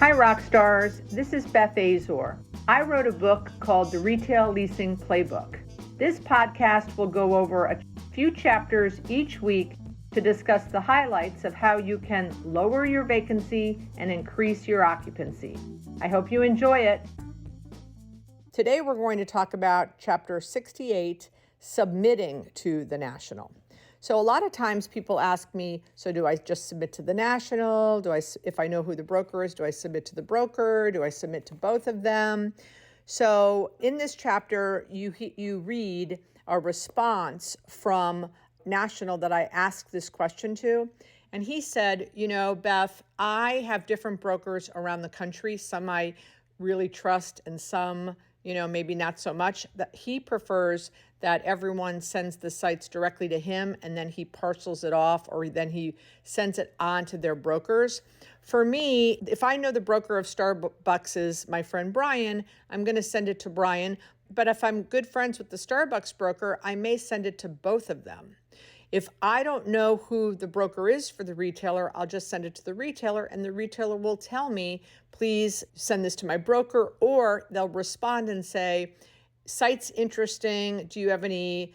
Hi rock stars, this is Beth Azor. I wrote a book called The Retail Leasing Playbook. This podcast will go over a few chapters each week to discuss the highlights of how you can lower your vacancy and increase your occupancy. I hope you enjoy it. Today we're going to talk about chapter 68, submitting to the national. So a lot of times people ask me, so do I just submit to the national? If I know who the broker is, do I submit to the broker? Do I submit to both of them? So in this chapter, you read a response from national that I asked this question to. And he said, Beth, I have different brokers around the country. Some I really trust and some, maybe not so much. That he prefers that everyone sends the sites directly to him and then he parcels it off, or then he sends it on to their brokers. For me, if I know the broker of Starbucks is my friend Brian, I'm going to send it to Brian. But if I'm good friends with the Starbucks broker, I may send it to both of them. If I don't know who the broker is for the retailer, I'll just send it to the retailer and the retailer will tell me, please send this to my broker, or they'll respond and say, site's interesting. Do you have any,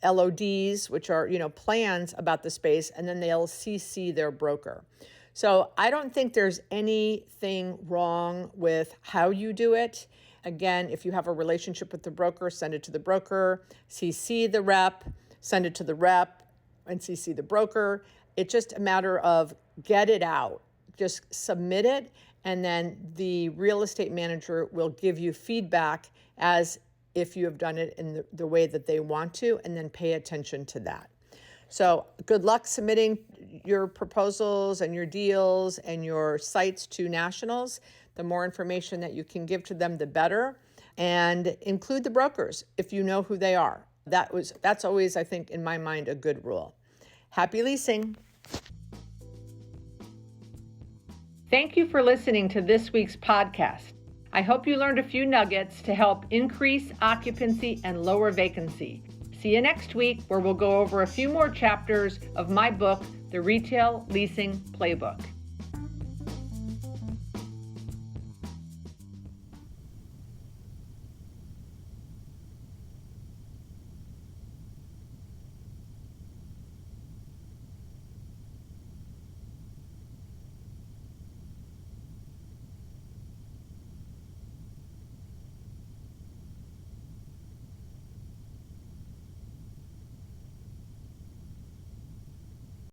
LODs, which are, plans about the space, and then they'll CC their broker. So I don't think there's anything wrong with how you do it. Again, if you have a relationship with the broker, send it to the broker, CC the rep, send it to the rep, and CC the broker. It's just a matter of get it out, just submit it, and then the real estate manager will give you feedback as if you have done it in the way that they want to, and then pay attention to that. So good luck submitting your proposals and your deals and your sites to nationals. The more information that you can give to them, the better. And include the brokers if you know who they are. That's always, I think, in my mind, a good rule. Happy leasing. Thank you for listening to this week's podcast. I hope you learned a few nuggets to help increase occupancy and lower vacancy. See you next week, where we'll go over a few more chapters of my book, The Retail Leasing Playbook.